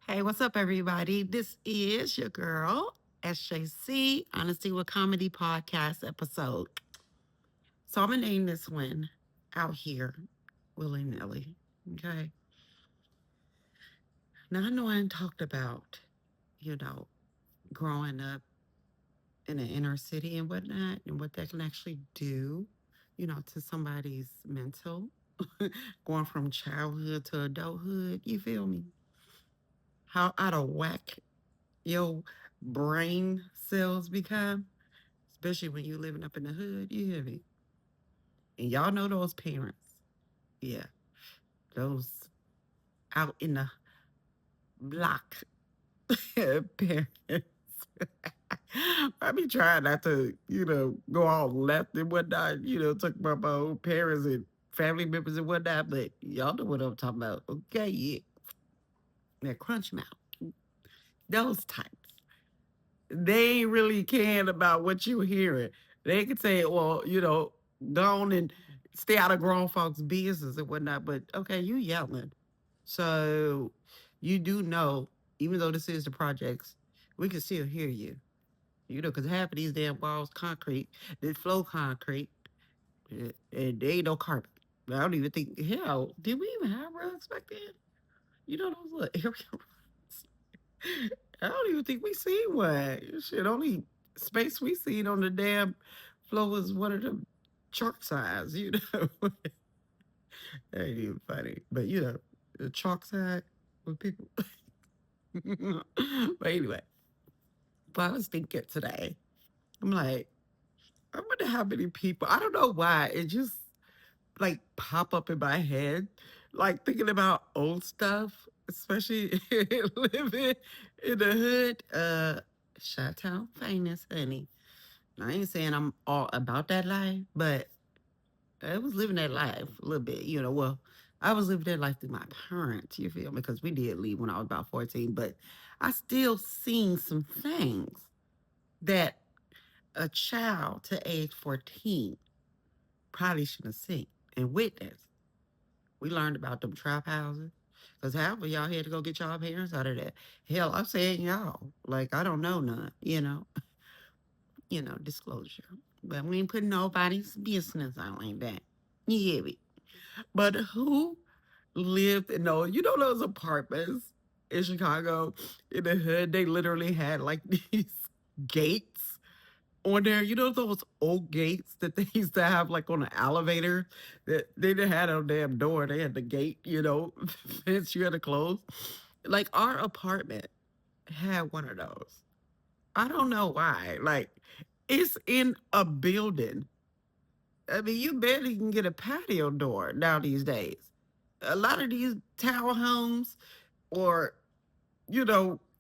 Hey, what's up, everybody? This is your girl, HWC, Honesty with Comedy podcast episode. So I'm going to name this one Out Here Willy Nilly. Okay. Now, I know I talked about, you know, growing up in an inner city and whatnot, and what that can actually do, to somebody's mental, going from childhood to adulthood. You feel me? How out of whack your brain cells become, especially when you living up in the hood. You hear me? And y'all know those parents. Yeah, those out in the block parents. I be trying not to, go all left and whatnot, talk about my own parents and family members and whatnot, but y'all know what I'm talking about. Okay, yeah. That crunch mouth. Those types. They ain't really caring about what you hearing. They can say, well, go on and stay out of grown folks' business and whatnot. But okay, you yelling. So you do know, even though this is the projects, we can still hear you. Because half of these damn walls concrete, they flow concrete, and they ain't no carpet. I don't even think, hell, did we even have rugs back then? Those little area I don't even think we seen one. Shit, only space we seen on the damn floor was one of them chalk signs. That ain't even funny. But the chalk side with people. But anyway, but I was thinking today, I'm like, I wonder how many people, I don't know why, it just like pop up in my head, like thinking about old stuff, especially living in the hood. Chi-town famous, honey. I ain't saying I'm all about that life, but I was living that life a little bit. Well, I was living that life through my parents, you feel me? Because we did leave when I was about 14, but I still seen some things that a child to age 14 probably should have seen and witnessed. We learned about them trap houses. Because half of y'all had to go get y'all parents out of that. Hell, I'm saying y'all. Like, I don't know none. Disclosure. But we ain't putting nobody's business out like that. You hear me? But who lived in those apartments in Chicago in the hood? They literally had like these gates on there. Those old gates that they used to have like on an elevator that they didn't have no damn door. They had the gate, fence you had to close. Like our apartment had one of those. I don't know why. Like it's in a building. I mean, you barely can get a patio door now these days. A lot of these townhomes or,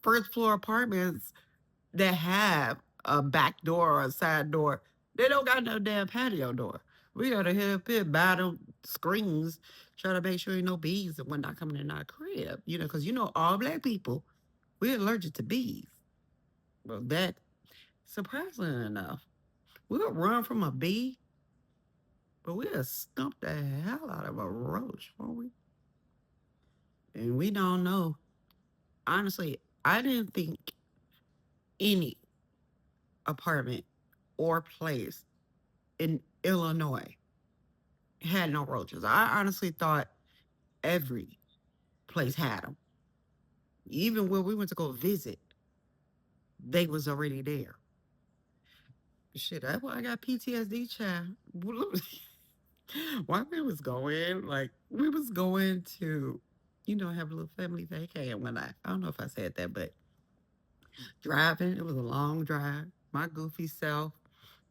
first floor apartments that have a back door or a side door, they don't got no damn patio door. We gotta hit up here, buy them screens, try to make sure ain't no bees and whatnot coming in our crib. Because all black people, we're allergic to bees. Well, that surprisingly enough, we'll run from a bee, but we'll stump the hell out of a roach, won't we? And we don't know. Honestly, I didn't think any apartment or place in Illinois had no roaches. I honestly thought every place had them. Even when we went to go visit, they was already there. Shit, that's why I got PTSD, child. Why we was going, like, we was going to, have a little family vacay and whatnot. I don't know if I said that, but driving, it was a long drive. My goofy self,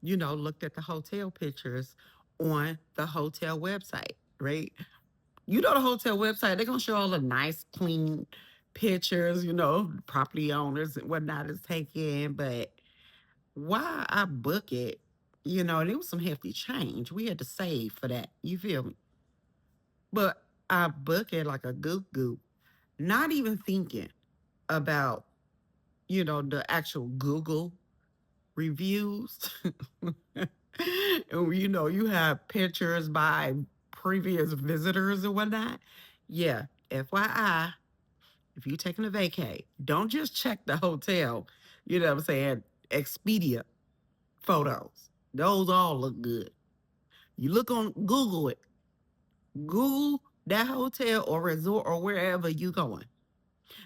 looked at the hotel pictures on the hotel website, right? The hotel website, they're gonna show all the nice, clean pictures, property owners and whatnot is taking. But why I book it, and it was some hefty change. We had to save for that. You feel me? But I book it like a goop goop, not even thinking about, the actual Google reviews. And you have pictures by previous visitors and whatnot. Yeah, FYI, if you're taking a vacay, don't just check the hotel, you know what I'm saying? Expedia photos. Those all look good. You look on Google it. Google that hotel or resort or wherever you going.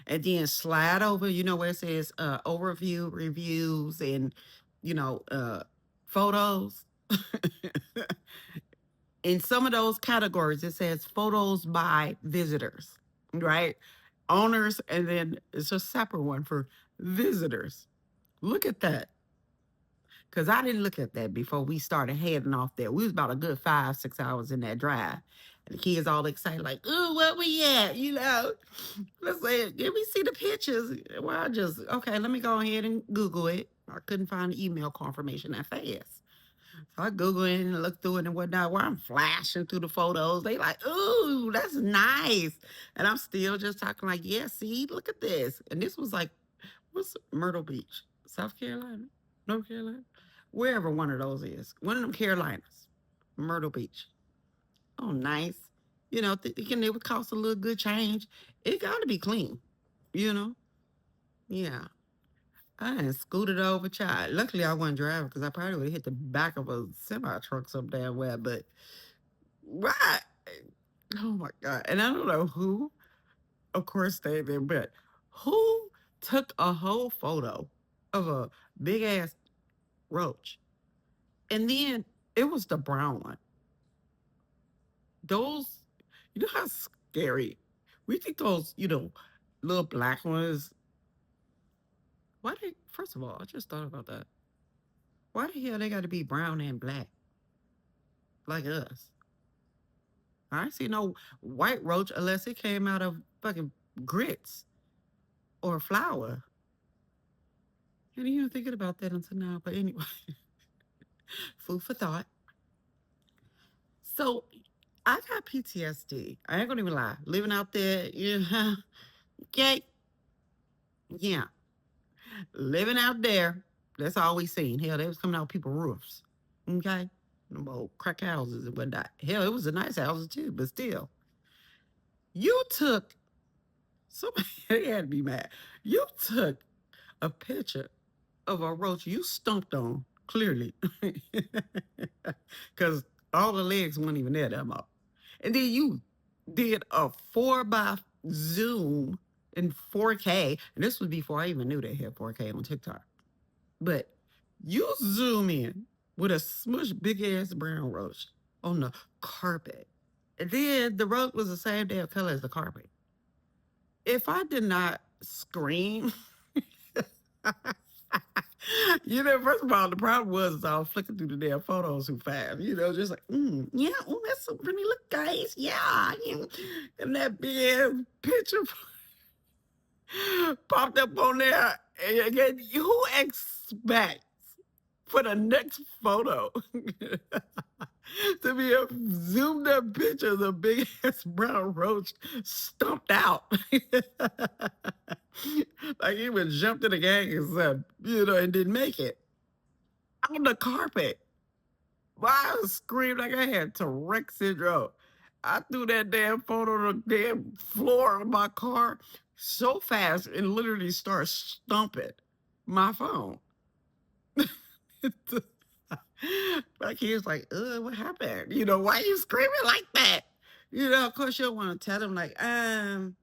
And then slide over, you know, where it says overview, reviews, and photos. In some of those categories, it says photos by visitors, right? Owners, and then it's a separate one for visitors. Look at that. Because I didn't look at that before we started heading off there. We was about a good 5, 6 hours in that drive. And the kids all excited, like, ooh, where we at? Let's say, let me see the pictures. Well, okay, let me go ahead and Google it. I couldn't find the email confirmation that fast. So I Google it and look through it and whatnot. While I'm flashing through the photos, they like, ooh, that's nice. And I'm still just talking like, yeah, see, look at this. And this was like, what's Myrtle Beach? South Carolina? North Carolina? Wherever one of those is. One of them Carolinas. Myrtle Beach. Oh, nice. Thinking it would cost a little good change. It got to be clean, you know? Yeah. I done scooted over, child. Luckily, I wasn't driving because I probably would have hit the back of a semi truck some damn well. But right, oh my god! And I don't know who, of course, stayed there, but who took a whole photo of a big ass roach, and then it was the brown one. Those, you know how scary. We think those, little black ones. Why they? First of all, I just thought about that. Why the hell they got to be brown and black like us? I ain't see no white roach unless it came out of fucking grits or flour. I didn't even thinking about that until now. But anyway, food for thought. So I got PTSD. I ain't gonna even lie. Living out there, okay, yeah, living out there. That's all we seen. Hell, they was coming out people's roofs. Okay, them old crack houses and whatnot. Hell, it was a nice houses too, but still, you took somebody had to be mad. You took a picture of a roach you stomped on, clearly. Because all the legs weren't even there that much. And then you did a 4 by zoom in 4K. And this was before I even knew they had 4K on TikTok. But you zoom in with a smush big ass brown roach on the carpet. And then the roach was the same damn color as the carpet. If I did not scream, first of all, the problem was I was flicking through the damn photos too fast. Just like, yeah, oh, that's so pretty. Look, guys, yeah. And that big ass picture popped up on there. And again, who expects for the next photo to be a zoomed up picture of the big ass brown roach stumped out? Like he was jumped in the gang and said, and didn't make it on the carpet. Why I screamed like I had Tourette syndrome. I threw that damn photo on the damn floor of my car so fast and literally started stumping my phone. My kid's like, what happened? Why are you screaming like that? Of course you don't want to tell them like, um,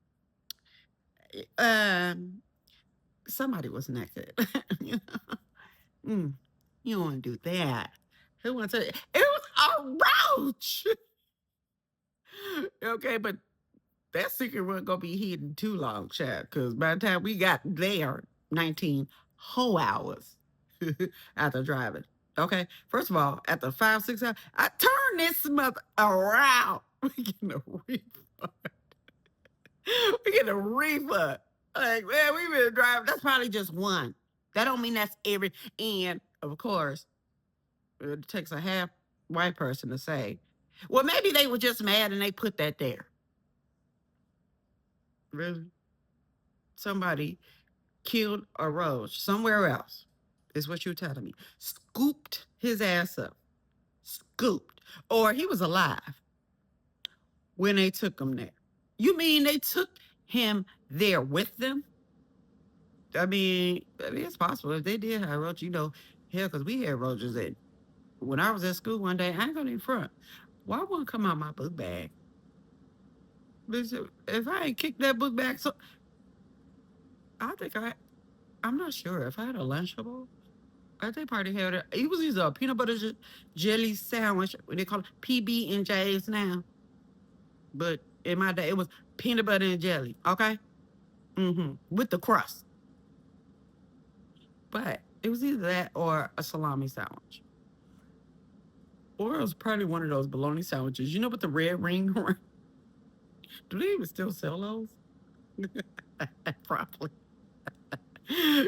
somebody was naked. Mm, you don't want to do that. Who wants to? It was a roach. Okay, but that secret wasn't gonna be hidden too long, Chad. Because by the time we got there, 19 whole hours after driving. Okay, first of all, after 5, 6 hours, I turned this mother around. We getting a refund. We getting a refund. Like, man, we been driving. That's probably just one. That don't mean that's every. And of course, it takes a half white person to say, well, maybe they were just mad and they put that there. Really? Somebody killed a roach somewhere else, is what you're telling me. Scooped his ass up. Scooped. Or he was alive when they took him there. You mean they took him there with them. I mean, it's possible if they did have roaches, hell, because we had roaches at when I was at school one day. I ain't gonna even front. Why wouldn't come out my book bag? Listen, if I ain't kicked that book bag, so I think I'm not sure if I had a Lunchable. I think probably had it. It was either a peanut butter jelly sandwich. They call it PB and J's now, but in my day it was peanut butter and jelly. Okay, with the crust. But it was either that or a salami sandwich, or it was probably one of those bologna sandwiches. You know, with the red ring. Do they even still sell those? Probably.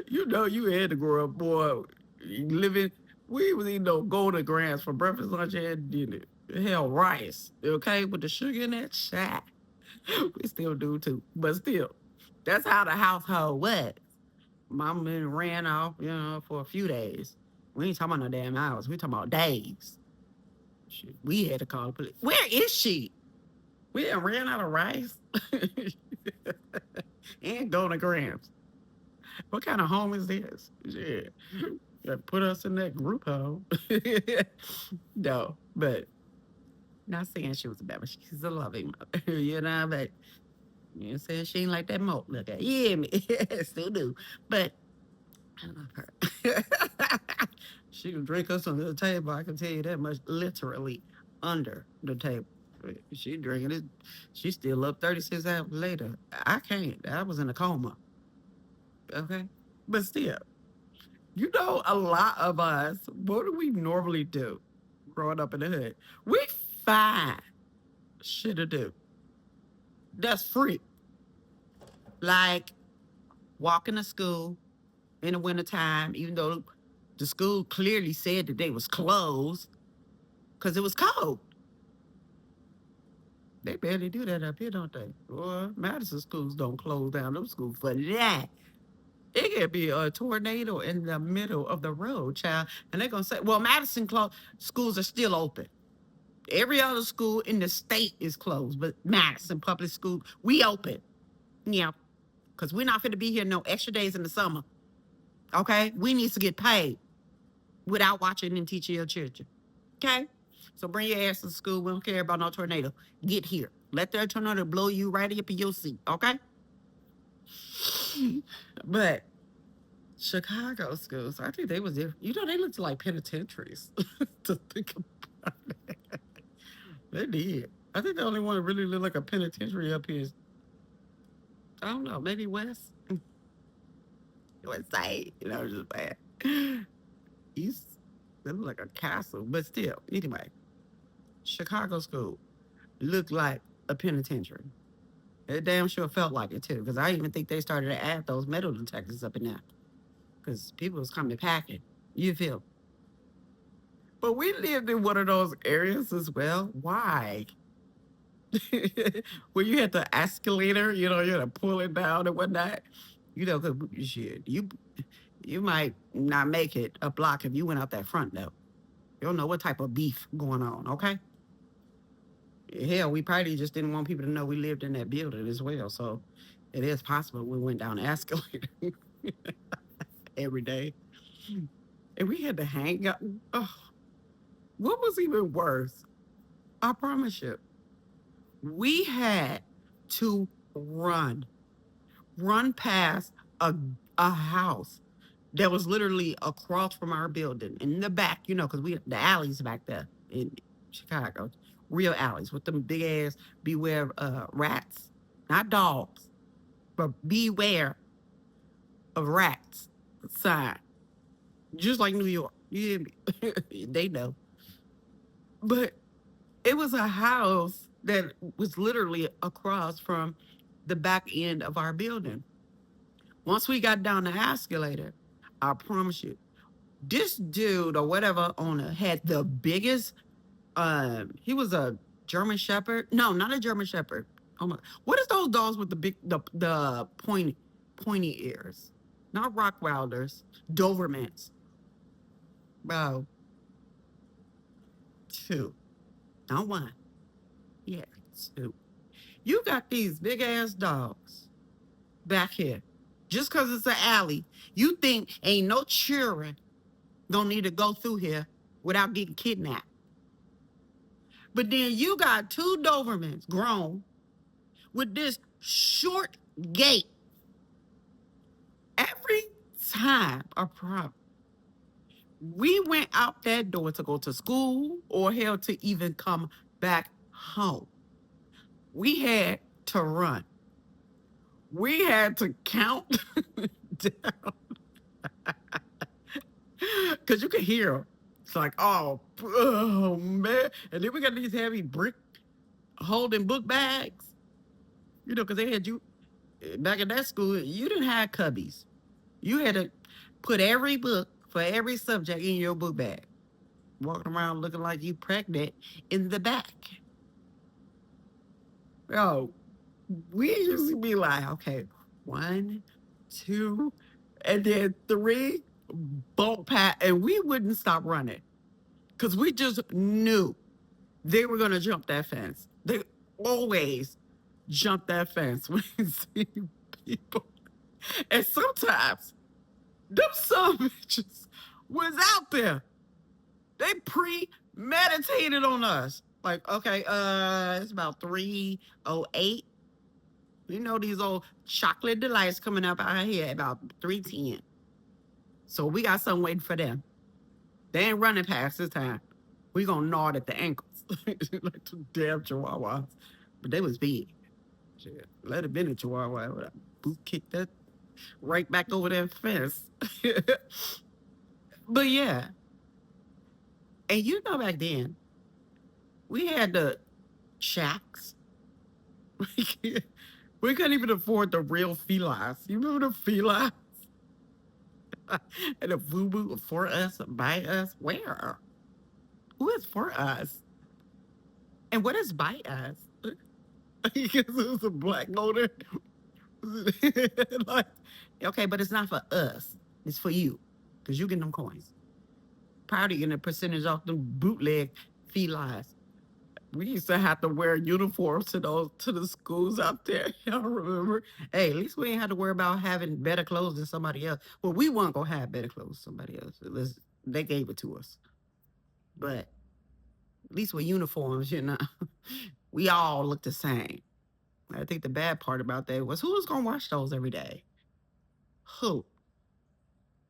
You had to grow up, boy. Living, we was eating those golden grams for breakfast, lunch, and dinner. Hell, rice, okay, with the sugar in that shit. We still do too, but still, that's how the household was. Mama been ran off, for a few days. We ain't talking about no damn hours. We talking about days. Shit, we had to call the police. Where is she? We done ran out of rice and golden grams. What kind of home is this? Shit. Put us in that group home. No, but not saying she was a bad, but she's a loving mother. But saying she ain't like that mo. Look at yeah, me. Still do. But I love her. She can drink us under the table. I can tell you that much. Literally under the table. She drinking it. She's still up 36 hours later. I can't. I was in a coma. Okay. But still, a lot of us, what do we normally do growing up in the hood? We find shit to do. That's free. Like walking to school in the wintertime, even though the school clearly said that they was closed because it was cold. They barely do that up here, don't they? Well, Madison schools don't close down those schools for that. It could be a tornado in the middle of the road, child. And they're going to say, well, schools are still open. Every other school in the state is closed, but Madison Public School, we open. Yeah, because we're not going to be here no extra days in the summer. Okay? We need to get paid without watching and teaching your children. Okay? So bring your ass to school. We don't care about no tornado. Get here. Let that tornado blow you right up in your seat. Okay? But Chicago schools, I think they was different. They looked like penitentiaries to think about it. They did. I think the only one that really looked like a penitentiary up here is, I don't know, maybe West. West Side, just bad. East, they look like a castle, but still, anyway, Chicago school looked like a penitentiary. It damn sure felt like it too, because I even think they started to add those metal detectors up in there, because people was coming packing. You feel? But we lived in one of those areas as well. Why? Where you had the escalator, you had to pull it down and whatnot. Because shit, you might not make it a block if you went out that front though. You don't know what type of beef going on, okay? Hell, we probably just didn't want people to know we lived in that building as well. So it is possible we went down the escalator every day. And we had to hang up. Oh, what was even worse? I promise you, we had to run past a house that was literally across from our building in the back, because we the alleys back there in Chicago, real alleys with them big ass beware rats, not dogs, but beware of rats sign, just like New York. You hear me? They know, but it was a house that was literally across from the back end of our building. Once we got down the escalator, I promise you, this dude or whatever owner had the biggest. He was a German Shepherd. No, not a German Shepherd. Oh my! What is those dogs with the big, the pointy ears? Not Rockwilders, Dobermans. Bro, two, not one. Yeah, two. You got these big ass dogs. back here. Just because it's an alley, you think ain't no children gonna need to go through here without getting kidnapped. But then you got two Dobermans grown with this short gait. Every time a problem, we went out that door to go to school or hell to even come back home. We had to run. We had to count down because you could hear them. It's like, oh man. And then we got these heavy brick holding book bags, because they had you back in that school, you didn't have cubbies. You had to put every book for every subject in your book bag, walking around looking like you pregnant in the back. Oh, we used to be like, okay, one, two, and then three, bolt pat, and we wouldn't stop running because we just knew they were gonna jump that fence. They always jump that fence when you see people, and sometimes them some bitches was out there. They premeditated on us. Like, okay, it's about 3:08. These old chocolate delights coming up out here about 3:10. So we got something waiting for them. They ain't running past this time. We gonna nod at the ankles. Like two damn chihuahuas. But they was big. Shit, let it been a chihuahua. I would boot kick that right back over that fence. But yeah. And back then, we had the shacks. We couldn't even afford the real felines. You remember the felines? And the boo for us, by us? Where? Who is for us? And what is by us? Because it was a black owner. Like, okay, but it's not for us. It's for you. Because you get them coins. Probably getting a percentage off them bootleg felines. We used to have to wear uniforms to the schools out there. Y'all remember? Hey, at least we ain't had to worry about having better clothes than somebody else. Well, we weren't gonna have better clothes than somebody else. They gave it to us. But at least with uniforms. We all look the same. I think the bad part about that was who was gonna wash those every day? Who?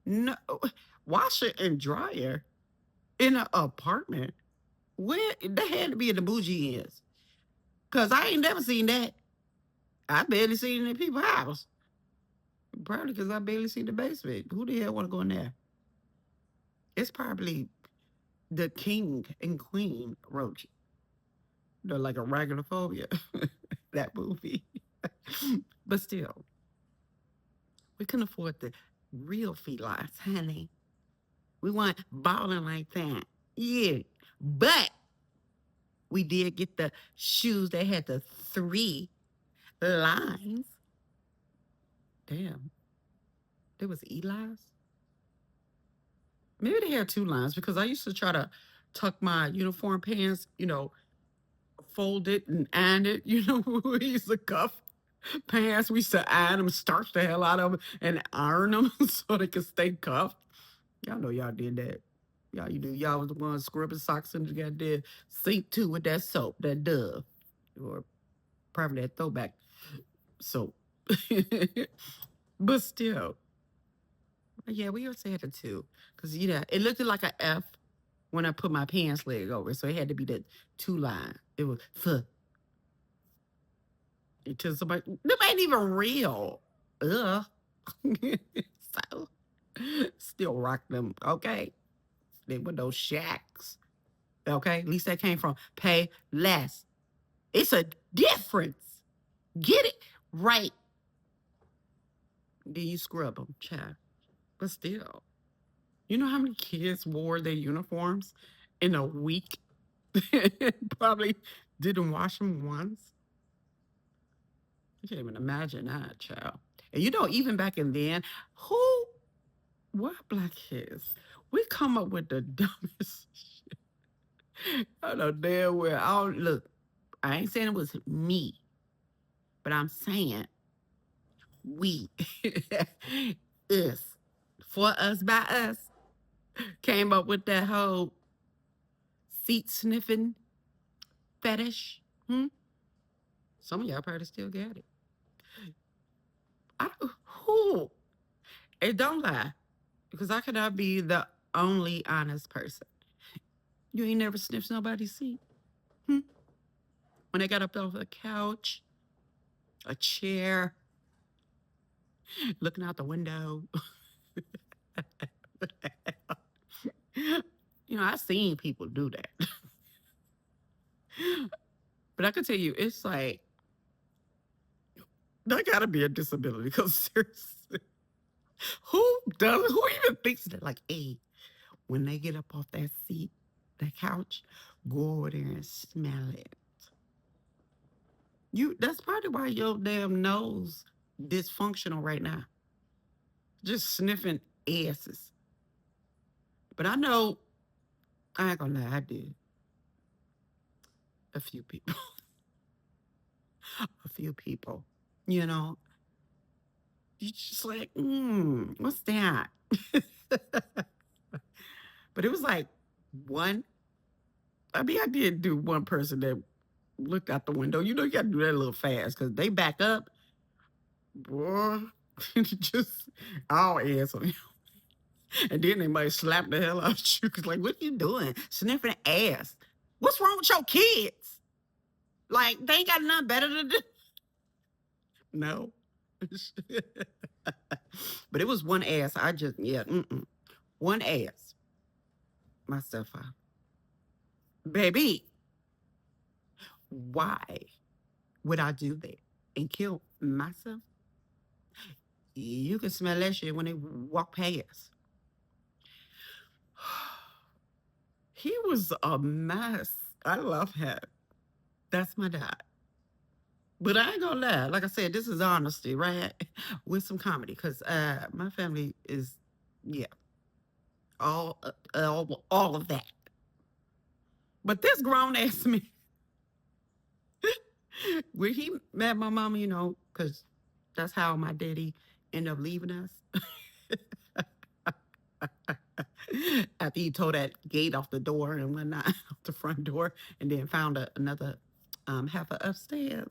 No, washer and dryer in an apartment. Where they had to be in the bougie ends. Cause I ain't never seen that. I barely seen it in people's house. Probably because I barely see the basement. Who the hell want to go in there? It's probably the king and queen roach. They're like a regular phobia. That movie. But still, we couldn't afford the real felines, honey. We weren't balling like that. Yeah. But we did get the shoes that had the three lines. Damn. There was Eli's. Maybe they had two lines because I used to try to tuck my uniform pants, fold it and iron it. We used to cuff pants. We used to iron them, starch the hell out of them, and iron them so they could stay cuffed. Y'all know y'all did that. Y'all, you do. Y'all was the ones scrubbing socks in the goddamn sink too with that soap, that Dove, or probably that throwback soap. But still, yeah, we also had a two because it looked like an F when I put my pants leg over, so it had to be the two line. It was until somebody them ain't even real. Ugh. So still rock them, okay? They were those shacks. Okay, at least that came from pay less. It's a difference. Get it right. Then you scrub them, child. But still, you know how many kids wore their uniforms in a week? Probably didn't wash them once. You can't even imagine that, child. And even back in then, who were black kids? We come up with the dumbest shit. I know damn well. I don't look. I ain't saying it was me, but I'm saying we, us, for us by us, came up with that whole seat sniffing fetish. Hmm? Some of y'all probably still got it. I don't, who? And don't lie, because I cannot be the only honest person. You ain't never sniffed nobody's seat. Hmm? When they got up off the couch, a chair, looking out the window. I seen people do that. But I can tell you, it's like, that gotta be a disability because seriously, who even thinks that? Like, hey, when they get up off that seat, that couch, go over there and smell it. That's probably why your damn nose dysfunctional right now. Just sniffing asses. But I know, I ain't gonna lie, I did. A few people. A few people. You know, you just like, what's that? But it was like one. I mean, I did do one person that looked out the window. You got to do that a little fast because they back up, boy. Just all ass on you. And then they might slap the hell out of you because, like, what are you doing? Sniffing ass. What's wrong with your kids? Like, they ain't got nothing better to do. No. But it was one ass. I just, yeah, one ass. Myself out. Baby, why would I do that and kill myself? You can smell that shit when they walk past. He was a mess. I love him. That's my dad. But I ain't gonna lie. Like I said, this is honesty, right? With some comedy. Because my family is, yeah, all of that. But this grown ass me, when he met my mama, because that's how my daddy ended up leaving us. After he tore that gate off the door and whatnot, off the front door, and then found another heifer upstairs.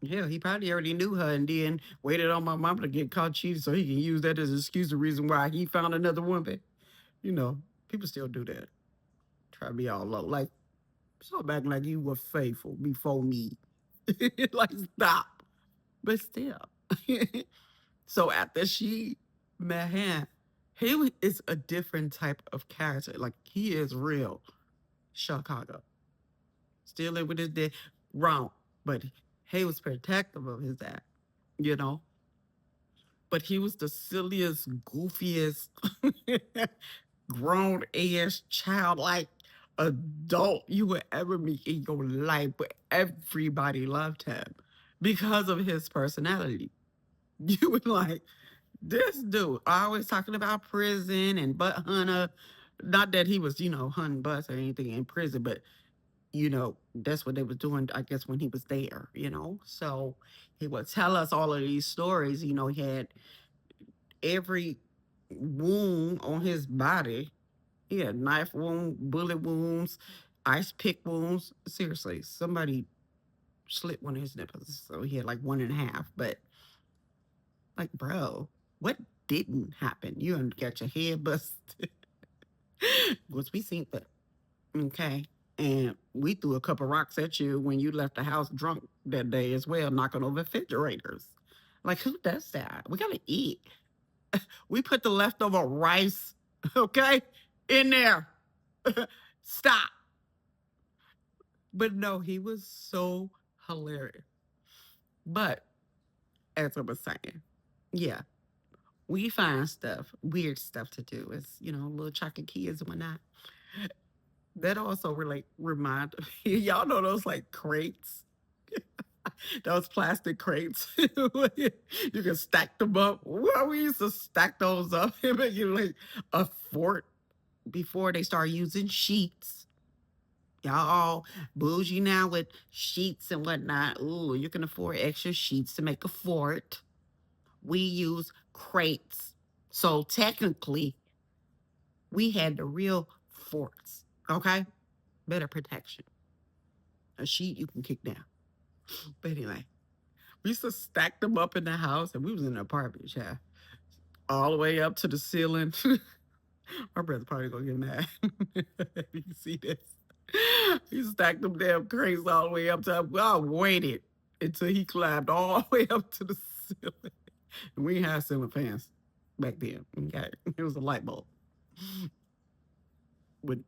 Yeah, he probably already knew her and then waited on my mama to get caught cheating so he can use that as an excuse, the reason why he found another woman. You know, people still do that. Try to be all low. Like, stop acting like you were faithful before me. Like, stop. But still. So after she met him, is a different type of character. Like, he is real Chicago. Still live with his dad. Wrong. But he was protective of his dad, you know? But he was the silliest, goofiest, grown ass childlike adult you would ever meet in your life. But everybody loved him because of his personality. You were like, this dude always talking about prison and butt hunter. Not that he was, hunting butts or anything in prison, but that's what they was doing, I guess, when he was there, So he would tell us all of these stories. He had every wound on his body. He had knife wound, bullet wounds, ice pick wounds. Seriously, somebody slit one of his nipples. So he had like one and a half. But like, bro, what didn't happen? You didn't get your head busted. Was we seen that? Okay. And we threw a couple rocks at you when you left the house drunk that day as well, knocking over refrigerators. Like, who does that? We gotta eat. We put the leftover rice, okay, in there. Stop. But no, he was so hilarious. But as I was saying, yeah, we find stuff, weird stuff to do. It's, little chocolate kids and whatnot. That also remind y'all know those like crates, those plastic crates. You can stack them up. Well, we used to stack those up and make it like a fort before they start using sheets. Y'all all bougie now with sheets and whatnot. Ooh, you can afford extra sheets to make a fort. We use crates. So technically, we had the real forts. Okay? Better protection. A sheet you can kick down. But anyway, we used to stack them up in the house, and we was in an apartment, yeah, all the way up to the ceiling. My brother probably gonna get mad. You can see this. He stacked them damn crates all the way up to. I waited until he climbed all the way up to the ceiling. And we had ceiling fans back then. Okay, it was a light bulb with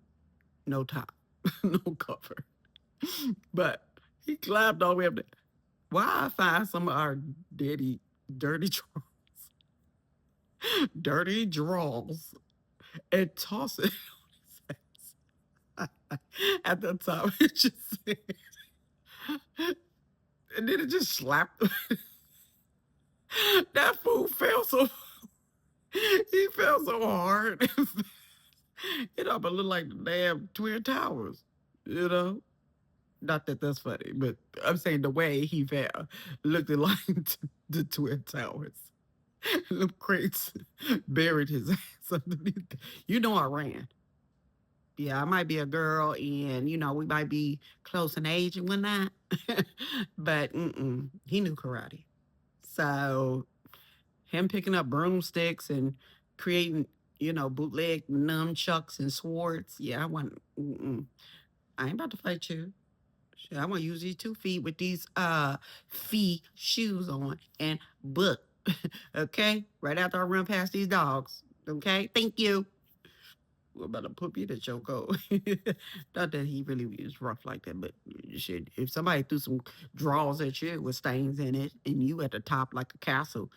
no top, no cover. But he climbed all the way up there. Why I find some of our dirty dirty drawers and toss it at the top. It just and then it just slapped. That fool fell so he fell so hard. It up and look like the damn Twin Towers, you know? Not that that's funny, but I'm saying the way he fell looked like the Twin Towers. Them crates buried his ass underneath. You know I ran. Yeah, I might be a girl and, we might be close in age and whatnot. But he knew karate. So him picking up broomsticks and creating, bootleg nunchucks and swords. Yeah, I want. I ain't about to fight you. Shit, I want to use these 2 feet with these feet shoes on and book. Okay, right after I run past these dogs. Okay, thank you. We're about to put me in the choco. Not that he really was rough like that, but shit, if somebody threw some drawers at you with stains in it and you at the top like a castle,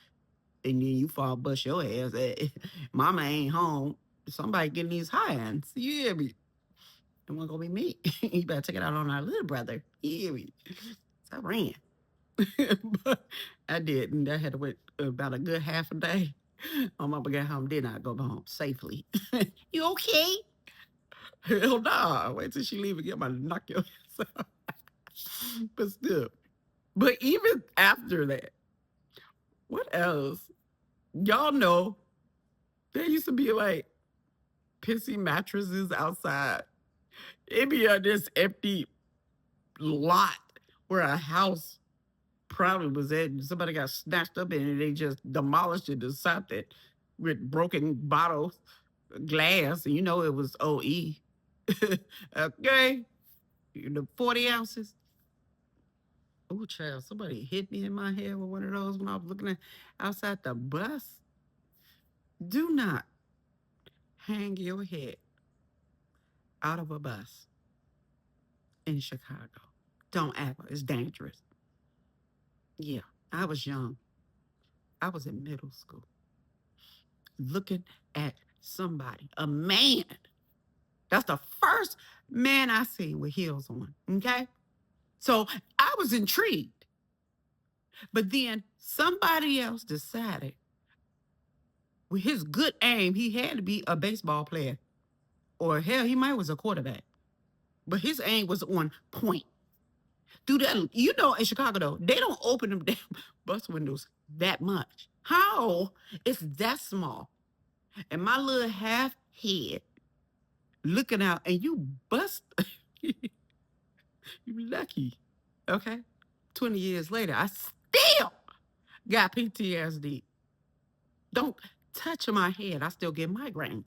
and then you fall bust your ass. Mama ain't home. Somebody getting these hands. You hear me? It wasn't gonna be me. You better take it out on our little brother. You hear me? So I ran. But I did, and I had to wait about a good half a day. My mama got home, did not go home safely. You okay? Hell nah. Wait till she leave and get my knock your ass out. But still. But even after that, what else? Y'all know there used to be like pissy mattresses outside. It be on this empty lot where a house probably was at. Somebody got snatched up in it. They just demolished it or something with broken bottles, glass. And it was OE. Okay. 40 ounces. Oh, child, somebody hit me in my head with one of those when I was looking at outside the bus. Do not hang your head out of a bus in Chicago. Don't act like it's dangerous. Yeah, I was young. I was in middle school looking at somebody, a man. That's the first man I seen with heels on. Okay. So I was intrigued. But then somebody else decided with his good aim, he had to be a baseball player. Or hell, he might was a quarterback. But his aim was on point. Through that, in Chicago though, they don't open them damn bus windows that much. How? It's that small. And my little half head looking out, and you bust. You lucky. Okay. 20 years later, I still got PTSD. Don't touch my head. I still get migraines.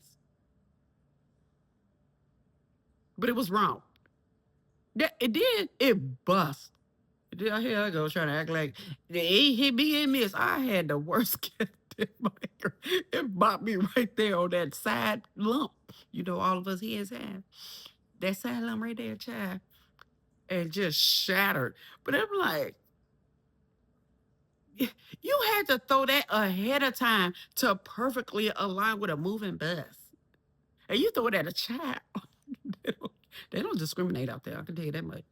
But it was wrong. It did. It bust. Here I go trying to act like it hit me and miss. I had the worst migraine. It bopped me right there on that side lump. All of us heads have that side lump right there, child, and just shattered. But I'm like, you had to throw that ahead of time to perfectly align with a moving bus. And you throw it at a child. they don't discriminate out there, I can tell you that much.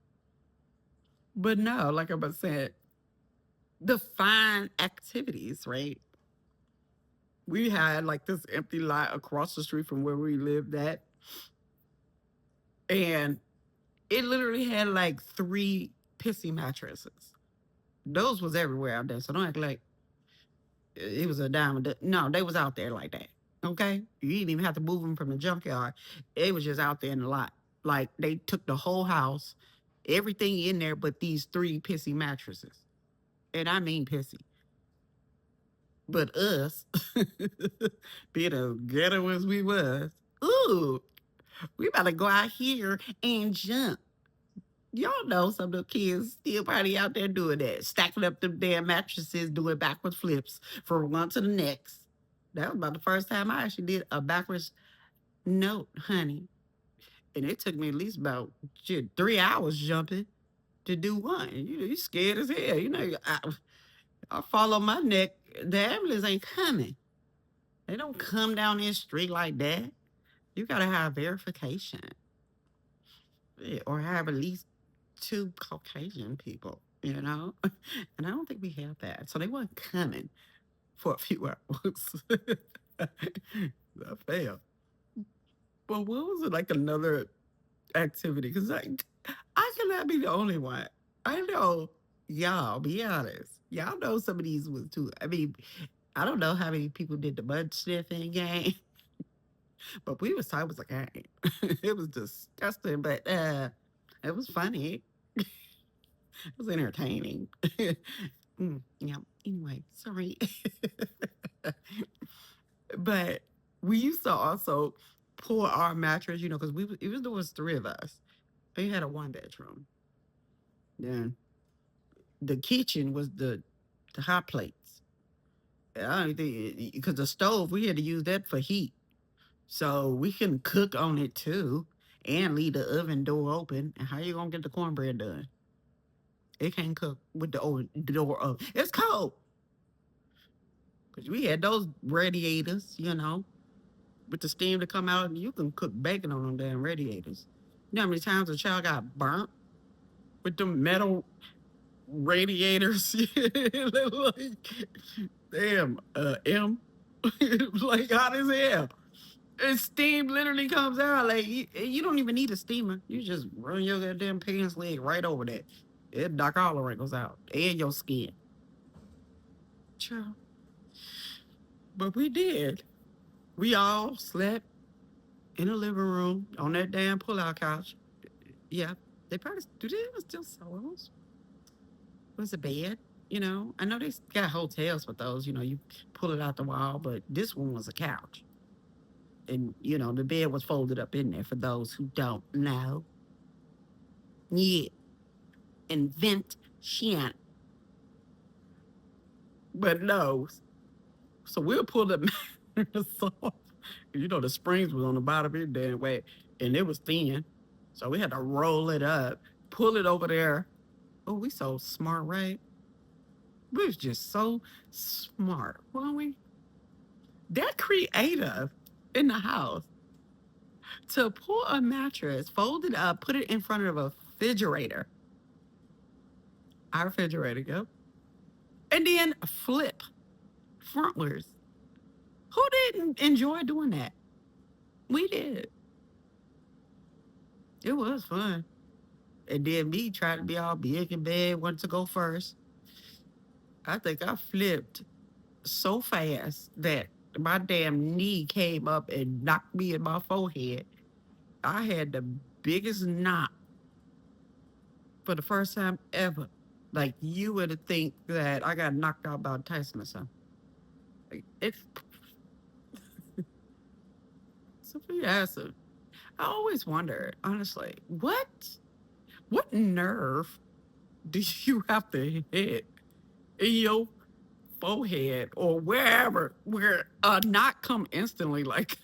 But no, like I was saying, the fine activities, right? We had like this empty lot across the street from where we lived at. And it literally had like 3 pissy mattresses. Those was everywhere out there. So don't act like it was a diamond. No, they was out there like that. Okay, you didn't even have to move them from the junkyard. It was just out there in the lot. Like they took the whole house, everything in there, but these three pissy mattresses, and I mean pissy. But us, being as ghetto as we was, ooh, we about to go out here and jump. Y'all know some of the kids still probably out there doing that, stacking up them damn mattresses, doing backwards flips from one to the next. That was about the first time I actually did a backwards note, honey. And it took me at least about 3 hours jumping to do one. You scared as hell. I fall on my neck. The ambulance ain't coming. They don't come down this street like that. You gotta have verification. Yeah, or have at least two Caucasian people, you know? And I don't think we have that. So they weren't coming for a few hours. I failed. But what was it like another activity? Because I cannot be the only one. I know y'all, be honest. Y'all know some of these was too. I mean, I don't know how many people did the mud sniffing game, but we was talking, it was a game. It was disgusting, but it was funny. It was entertaining. Yeah. Anyway, sorry. But we used to also pull our mattress, because even though it was three of us, we had a one bedroom. Then the kitchen was the hot plates. I don't think because the stove we had to use that for heat, so we couldn't cook on it too, and leave the oven door open. And how you gonna get the cornbread done? It can't cook with the door open. It's cold because we had those radiators, with the steam to come out, and you can cook bacon on them damn radiators. You know how many times a child got burnt with the metal radiators? Like, damn, like hot as hell. And steam literally comes out. Like, you don't even need a steamer. You just run your goddamn pants leg right over that. It knock all the wrinkles out and your skin. Child. But we did. We all slept in the living room on that damn pull-out couch. Yeah, they probably do. They even still sell those? Was a bed? I know they got hotels with those. You pull it out the wall, but this one was a couch, and the bed was folded up in there. For those who don't know, yeah, invention. But no, so we'll pull the mattress off. The springs was on the bottom of it damn way, and it was thin, so we had to roll it up, pull it over there. Oh, we so smart, right? We was just so smart, weren't we? That creative in the house to pull a mattress, fold it up, put it in front of a refrigerator, our refrigerator, yep, and then flip frontwards. Who didn't enjoy doing that? We did. It was fun. And then me trying to be all big in bed, wanted to go first. I think I flipped so fast that my damn knee came up and knocked me in my forehead. I had the biggest knot for the first time ever. Like you would think that I got knocked out by Tyson or something. Like, it's so yeah. So I always wonder, honestly, what nerve do you have to hit in your forehead or wherever where a knot come instantly? Like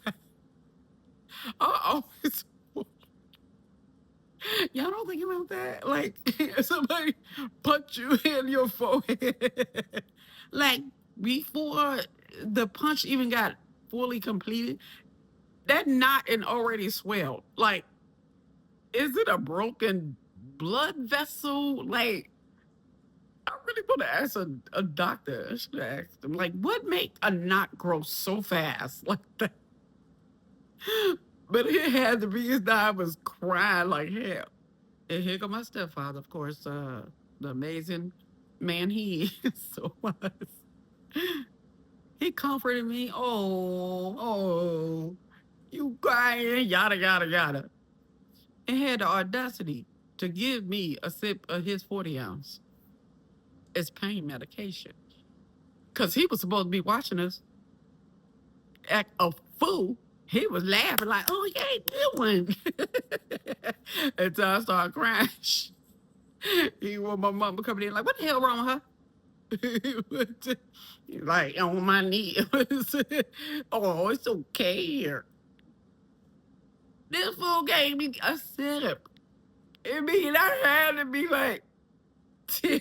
I always y'all don't think about that? Like somebody punch you in your forehead. Like before the punch even got fully completed, that knot and already swelled. Like, is it a broken blood vessel? Like, I really want to ask a doctor. I should have asked him, like, what make a knot grow so fast like that? But it had to be his dad was crying like hell. And here go my stepfather, of course, the amazing man he is. So was. He comforted me. You crying, yada, yada, yada. And had the audacity to give me a sip of his 40 ounce as pain medication. Because he was supposed to be watching us act a fool. He was laughing like, oh, yeah, good one. Until I started crying. He want my mama coming in like, what the hell wrong with her? Like on my knee. Oh, it's okay. This fool gave me a sip. It mean I had to be like 10.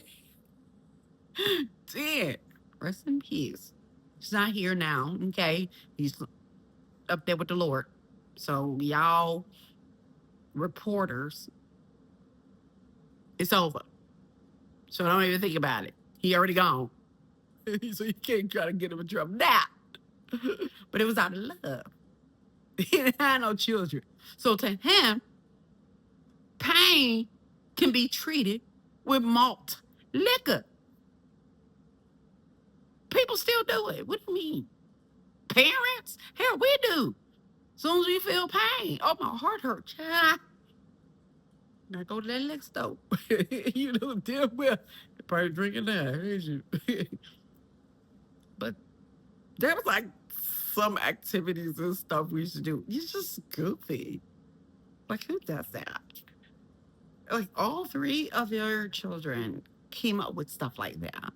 10. Rest in peace. He's not here now. Okay. He's up there with the Lord. So y'all reporters, it's over. So don't even think about it. He already gone. So you can't try to get him in trouble now. But it was out of love. He didn't have no children. So to him, pain can be treated with malt liquor. People still do it. What do you mean? Parents? Hell, we do. As soon as we feel pain, oh, my heart hurts. Child. Now go to that liquor store. You know, damn well, you're probably drinking that, ain't you? But there was like some activities and stuff we used to do. It's just goofy. Like, who does that? Like, all three of your children came up with stuff like that.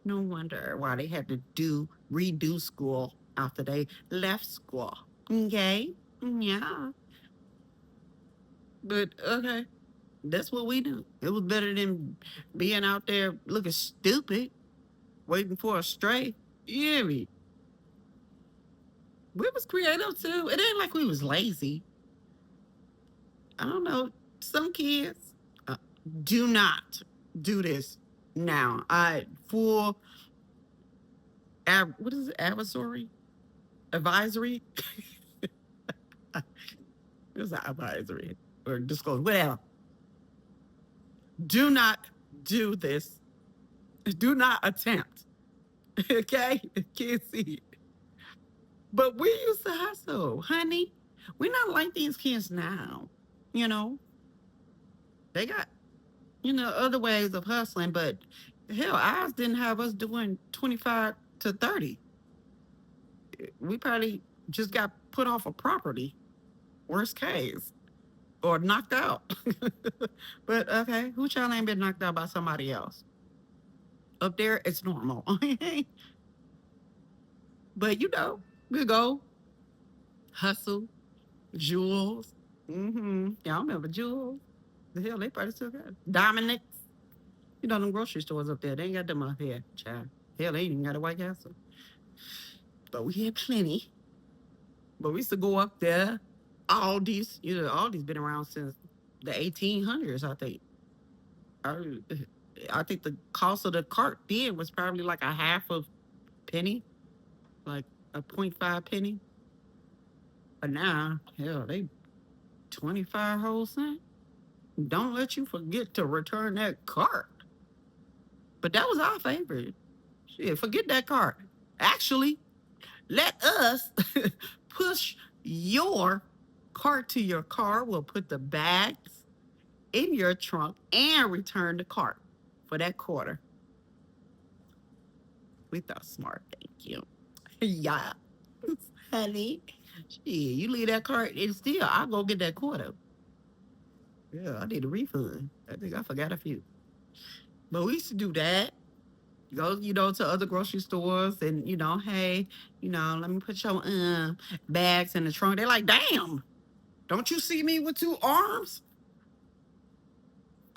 No wonder why they had to redo school after they left school. Okay? Yeah. But okay. That's what we do. It was better than being out there looking stupid, waiting for a stray. You hear me? We was creative too. It ain't like we was lazy. I don't know. Some kids uh, do not do this now. I full what is it? Advisory? It's an advisory or disclosure, whatever. Do not do this. Do not attempt. Okay? Can't see it. But we used to hustle, honey. We're not like these kids now. You know, they got, other ways of hustling, but hell, ours didn't have us doing 25 to 30. We probably just got put off a property, worst case, or knocked out. But okay, who child ain't been knocked out by somebody else? Up there, it's normal. But we go hustle, Jules. Y'all remember Jules? The hell, they probably still got it. Dominic. You know them grocery stores up there. They ain't got them up here, child. Hell, they ain't even got a White Castle. But we had plenty. But we used to go up there. Aldi's been around since the 1800s, I think. I, I think the cost of the cart then was probably like a half of penny, like a point five penny. But now, hell, they 25 whole cent. Don't let you forget to return that cart. But that was our favorite. Shit, forget that cart. Actually, let us push your cart to your car. We'll put the bags in your trunk and return the cart for that quarter. We thought smart. Thank you. Yeah. Honey. Shit, you leave that cart and still, I'll go get that quarter. Yeah, I need a refund. I think I forgot a few. But we used to do that. Go, to other grocery stores and, hey, let me put your bags in the trunk. They're like, damn, don't you see me with two arms?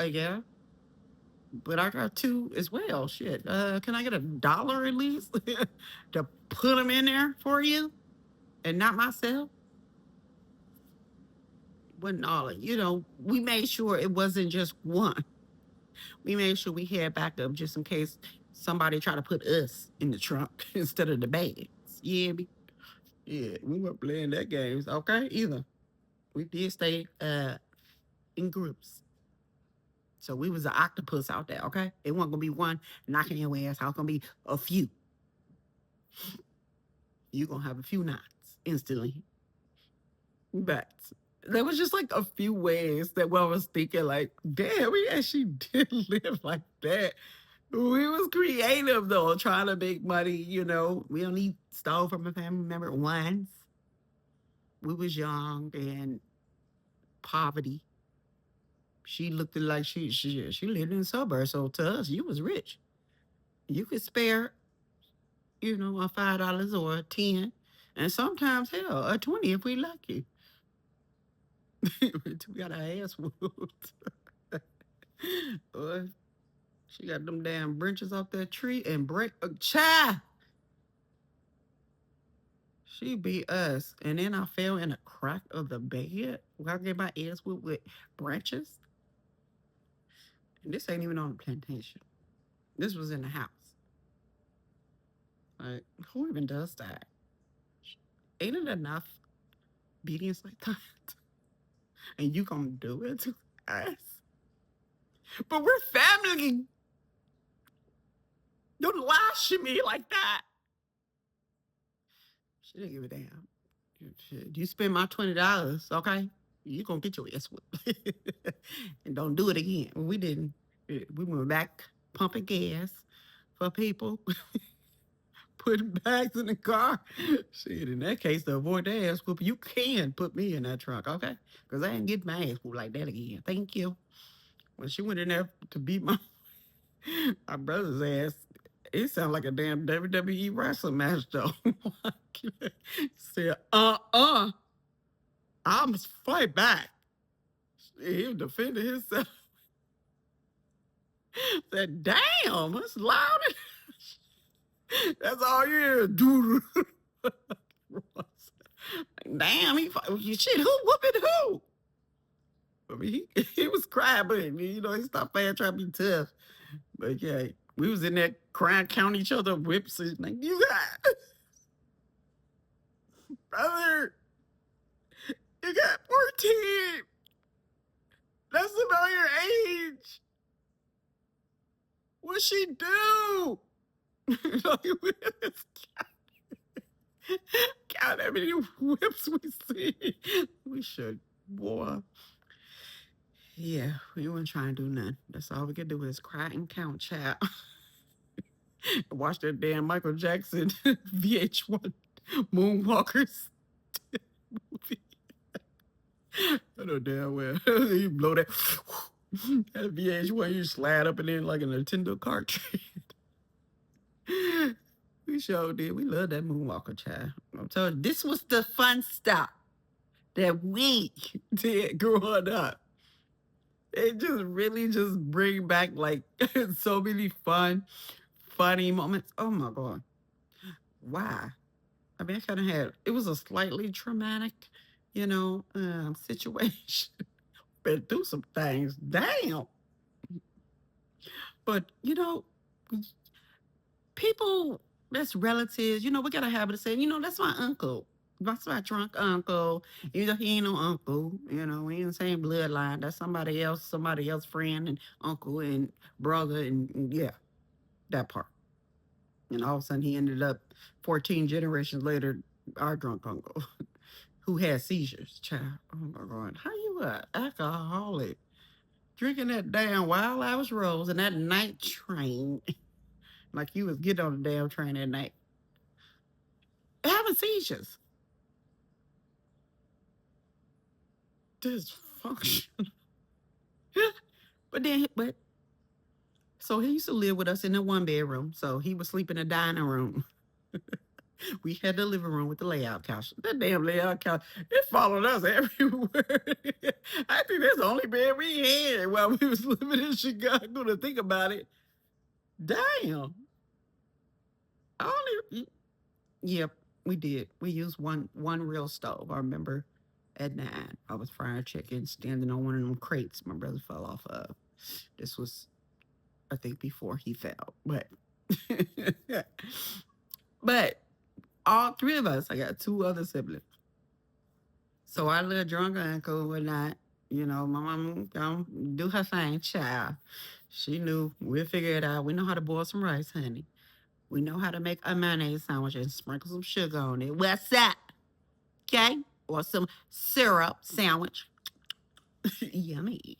Yeah, but I got two as well. Shit. Can I get $1 at least to put them in there for you and not myself? Wasn't all of we made sure it wasn't just one. We made sure we had backup just in case somebody tried to put us in the trunk instead of the bags. Yeah, yeah, we weren't playing that games, okay? Either. We did stay in groups. So we was an octopus out there, okay? It wasn't gonna be one knocking your ass out, gonna be a few. You're gonna have a few knots instantly. But there was just like a few ways that I was thinking, like, damn, we actually did live like that. We was creative though, trying to make money. We only stole from a family member once. We was young and poverty. She looked like she lived in the suburbs. So to us, you was rich. You could spare, a $5 or a 10, and sometimes hell a 20 if we lucky. We got our ass whooped. Or she got them damn branches off that tree and break a child. She beat us, and then I fell in a crack of the bed. Where I get my ass whooped with branches. And this ain't even on the plantation. This was in the house. Like, who even does that? Ain't it enough beatings like that? And you gonna do it to us? But we're family. Don't lash at me like that. She didn't give a damn. Shit, you spend my $20, okay? You gonna get your ass whipped. And don't do it again. We didn't. We went back pumping gas for people, putting bags in the car. Shit, in that case, to avoid the ass whoop, you can put me in that trunk, okay? Because I ain't get my ass whooped like that again. Thank you. When she went in there to beat my brother's ass, it sounded like a damn WWE wrestling match, though. Said, I must fight back. He defended himself. Said, damn, it's loud. That's all you hear. Doo. Damn, shit, who whooping who? I mean, he was crying, but he stopped playing, trying to be tough. But yeah, we was in there crying, counting each other whips. Like, you got, brother, you got 14. That's about your age. What she do? Like, we just count how many whips we see. We should, boy. Yeah, we weren't trying to do nothing. That's all we could do is cry and count, child. Watch that damn Michael Jackson VH1 Moonwalkers movie. I know damn well. You blow that, that VH1, you slide up and in like a Nintendo cartridge. We sure did. We love that Moonwalker, child. I'm telling you, this was the fun stuff that we did growing up. It just really just bring back like so many funny moments. Oh my God. Why? I mean, I kind of had, it was a slightly traumatic, situation. Been through some things. Damn. But, people that's relatives, we got a habit of saying, that's my uncle. That's my drunk uncle. He ain't no uncle. We ain't the same bloodline. That's somebody else friend and uncle and brother and yeah, that part. And all of a sudden he ended up 14 generations later, our drunk uncle, who had seizures. Child, oh my God, how you a alcoholic? Drinking that damn Wild Irish Rose and that night train, like you was getting on the damn train at night, having seizures. Dysfunction. but so he used to live with us in the one bedroom. So he would sleep in the dining room. We had the living room with the layout couch. That damn layout couch, it followed us everywhere. I think that's the only bed we had while we was living in Chicago. To think about it, damn. Only, yep, we did. We used one real stove. I remember at 9, I was frying chicken, standing on one of them crates my brother fell off of. This was, I think, before he fell, but. But all three of us, I got two other siblings. So our little drunk uncle would not, my mom don't do her thing, child. She knew we'll figure it out. We know how to boil some rice, honey. We know how to make a mayonnaise sandwich and sprinkle some sugar on it. What's that? Okay? Or some syrup sandwich. Yummy.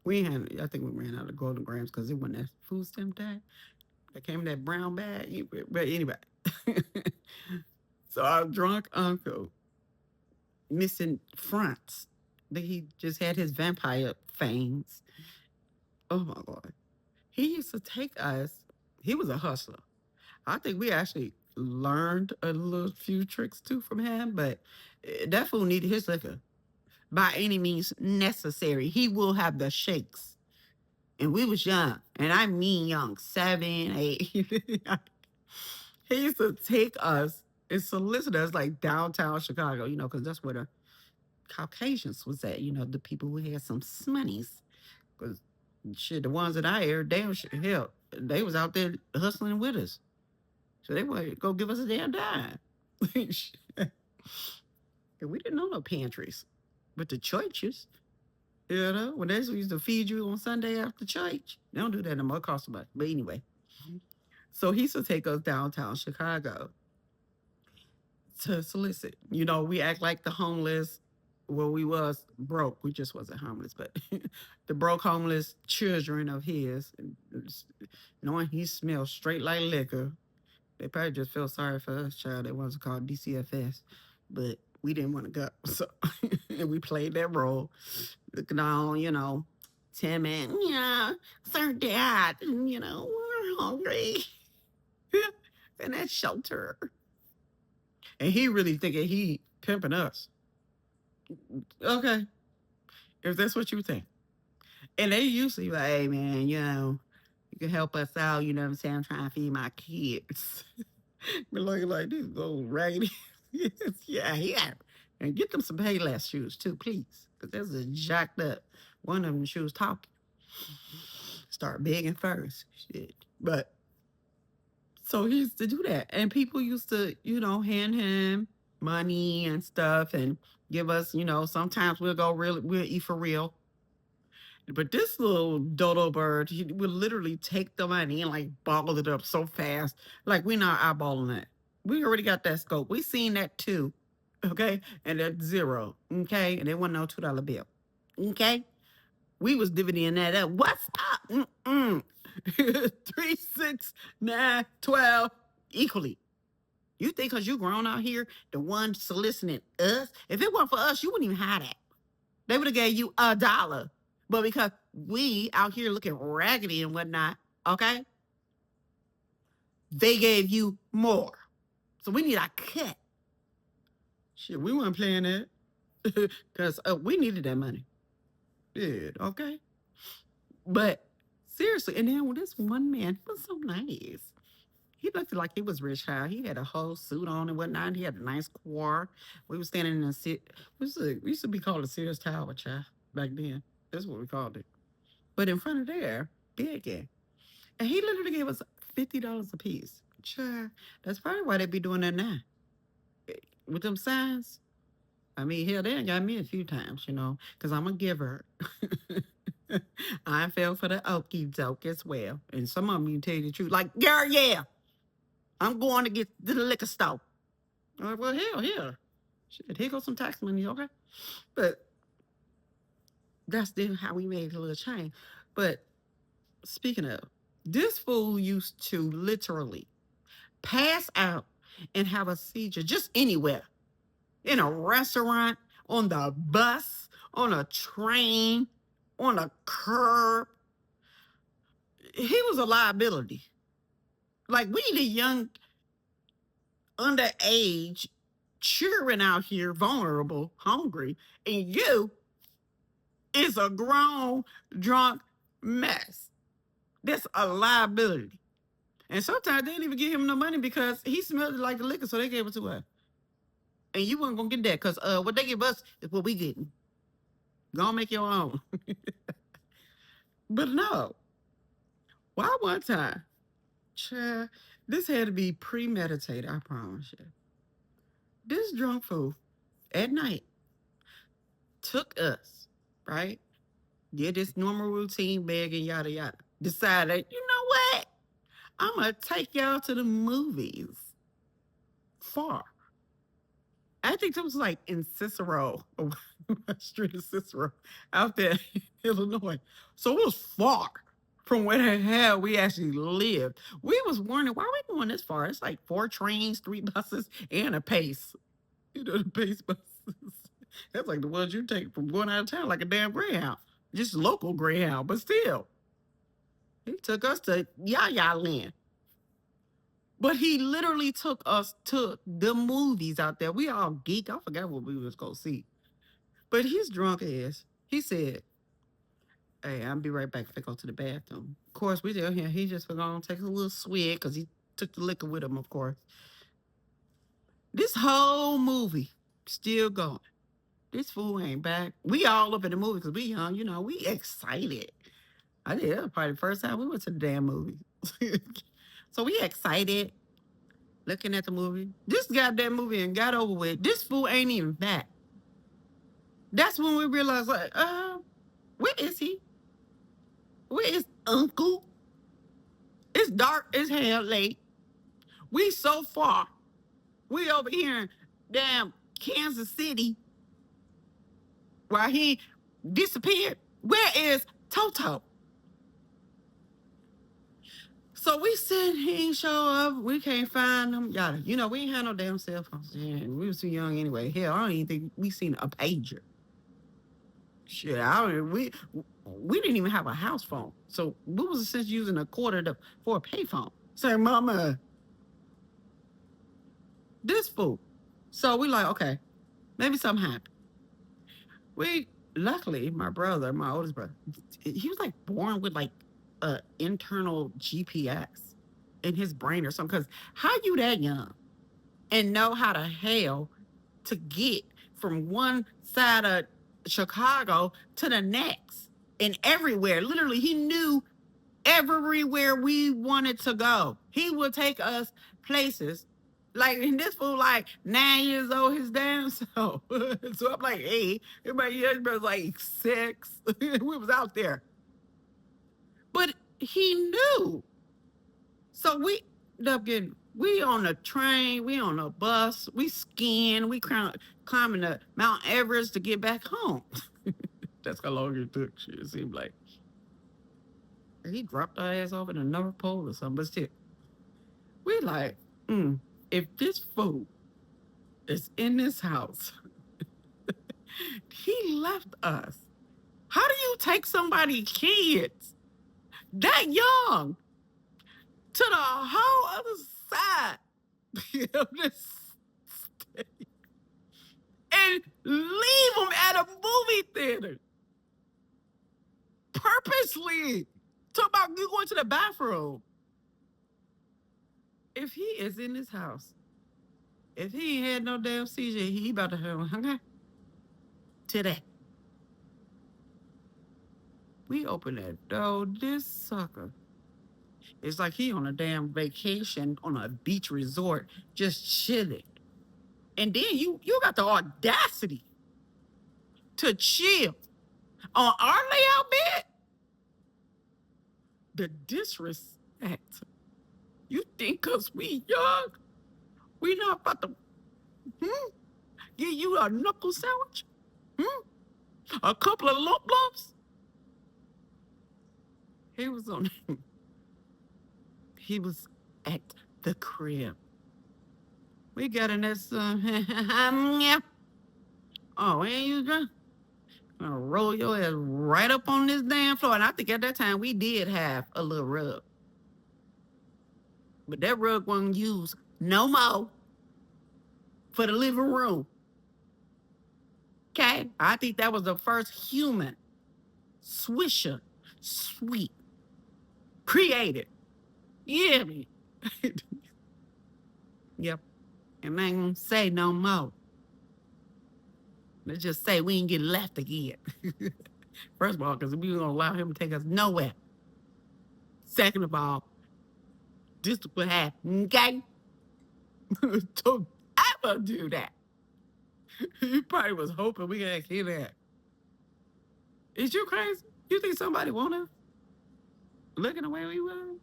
We had, I think we ran out of golden grams because it wasn't that food stamp day. That came in that brown bag. But anyway. So our drunk uncle missing fronts. He just had his vampire fangs. Oh my God. He used to take us, he was a hustler. I think we actually learned a little few tricks too from him, but that fool needed his liquor by any means necessary. He will have the shakes. And we was young, and I mean young, 7, 8. He used to take us and solicit us like downtown Chicago, because that's where the Caucasians was at, the people who had some smoney's. Because shit, the ones that I aired, damn shit, hell, they was out there hustling with us. So they would go give us a damn dime. And we didn't know no pantries. But the churches, when they used to feed you on Sunday after church, they don't do that no more. It costs so much. But anyway, so he used to take us downtown Chicago to solicit. We act like the homeless. Well, we was broke. We just wasn't homeless, but the broke homeless children of his, knowing he smelled straight like liquor, they probably just felt sorry for us, child. They wasn't called DCFS, but we didn't want to go, so and we played that role. Looking on, 10 men, yeah, sir, dad, we're hungry, and that shelter. And he really thinking he pimping us. Okay, if that's what you think. And they usually like, hey man, you can help us out, you know what I'm saying? I'm trying to feed my kids. But looking like this old raggedy. Yeah, yeah. And get them some Payless shoes too, please. Because there's a jacked up. One of them shoes talking. Start begging first. Shit. But so he used to do that. And people used to, hand him money and stuff and give us, sometimes we'll eat for real. But this little dodo bird, he would literally take the money and like ball it up so fast. Like we're not eyeballing that. We already got that scope. We seen that too. Okay. And that's zero. Okay. And they want no $2 bill. Okay. We was dividending that up. What's up? Mm-mm. 3, 6, 9, 12 equally. You think because you grown out here, the one soliciting us, if it weren't for us, you wouldn't even have that. They would have gave you $1. But because we out here looking raggedy and whatnot, okay, they gave you more. So we need a cut. Shit, we weren't playing that. Because we needed that money. Yeah, okay. But seriously, and then with this one man, he was so nice. He looked like he was rich, how he had a whole suit on and whatnot. He had a nice car. We were standing in a sit. We used to be called the Sears Tower, child, back then. That's what we called it. But in front of there, big guy. And he literally gave us $50 a piece. Child, that's probably why they be doing that now. With them signs. I mean, hell, they done got me a few times, because I'm a giver. I fell for the okie doke as well. And some of them, you tell you the truth. Like, girl, yeah, I'm going to get to the liquor store. All right, well, hell, yeah. Shit, here goes some tax money, okay? But that's then how we made a little change. But speaking of, this fool used to literally pass out and have a seizure just anywhere. In a restaurant, on the bus, on a train, on a curb. He was a liability. Like we the young, underage, children out here, vulnerable, hungry, and you is a grown, drunk mess. That's a liability. And sometimes they didn't even give him no money because he smelled like the liquor, so they gave it to us. And you weren't gonna get that because what they give us is what we getting. Go make your own. But no. Why one time? Child, this had to be premeditated, I promise you. This drunk fool at night took us, right? Did this normal routine, begging, yada yada. Decided, you know what? I'm gonna take y'all to the movies. Far. I think it was like in Cicero, Street of Cicero, out there in Illinois. So it was far from where the hell we actually lived. We was wondering why we going this far. It's like 4 trains, 3 buses, and a pace. You know the pace buses. That's like the ones you take from going out of town, like a damn Greyhound, just local Greyhound, but still. He took us to Yaya Land. But he literally took us to the movies out there. We all geek. I forgot what we was gonna see. But his drunk ass, he said, "Hey, I'll be right back if I go to the bathroom." Of course, we tell him he just was gonna take a little swig because he took the liquor with him, of course. This whole movie still going. This fool ain't back. We all up in the movie because we young, we excited. I did. That was probably the first time we went to the damn movie. So we excited, looking at the movie. This goddamn movie and got over with. This fool ain't even back. That's when we realized, like, where is he? Where is Uncle? It's dark as hell late. We so far. We over here in damn Kansas City while he disappeared. Where is Toto? So we said he ain't show up. We can't find him. Yada. We ain't had no damn cell phones. Yeah, we was too young anyway. Hell, I don't even think we seen a pager. Shit, I don't. We didn't even have a house phone. So what was the sense using a quarter for a payphone? Say, mama, this fool. So we like, okay, maybe something happened. We luckily, my brother, my oldest brother, he was like born with like a internal GPS in his brain or something. Because how you that young and know how to hell to get from one side of Chicago to the next and everywhere? Literally, he knew everywhere we wanted to go. He would take us places. Like, and this fool, like 9 years old, his damn self. So I'm like, hey, everybody else was like 6. We was out there. But he knew. So we end up getting, we on a train, we on a bus, we skiing, we climbing the Mount Everest to get back home. That's how long it took. Shit, it seemed like. He dropped our ass off in another pole or something, but still. We like, if this fool is in this house, he left us. How do you take somebody's kids that young to the whole other side of this state and leave them at a movie theater? Purposely. Talk about you going to the bathroom. If he is in this house, if he ain't had no damn seizure, he about to have one. Okay? Today. We open that door. This sucker. It's like he on a damn vacation on a beach resort, just chilling. And then you got the audacity to chill on our layout bed. The disrespect. You think cause we young, we not about to give you a knuckle sandwich? A couple of lumps? He was on he was at the crib. We got in that yeah. Oh, ain't you drunk? Gonna roll your ass right up on this damn floor. And I think at that time we did have a little rug. But that rug wasn't used no more for the living room. Okay? I think that was the first human swisher sweet created. Yeah, me. Yep. And I ain't gonna say no more. Let's just say we ain't get left again. First of all, because we don't allow him to take us nowhere. Second of all, this is what happened, okay? Don't ever do that. You probably was hoping we could hear that. Is you crazy? You think somebody want us? looking the way we were.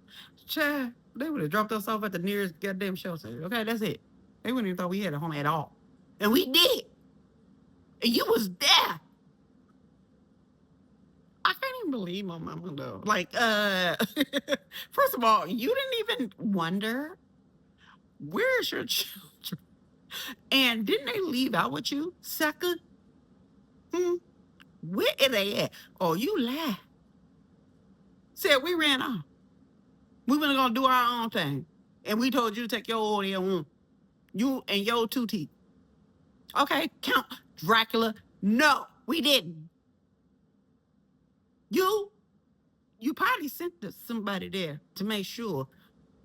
Child, they would have dropped us off at the nearest goddamn shelter. Okay, that's it. They wouldn't even thought we had a home at all. And we did. And you was there. I can't even believe my mama though. Like, first of all, you didn't even wonder where's your children? And didn't they leave out with you? Second, hmm, where are they at? Oh, you lie. Said we ran off. We were gonna do our own thing. And we told you to take your old one. You and your two teeth. Okay, Count Dracula. No, we didn't. You you probably sent somebody there to make sure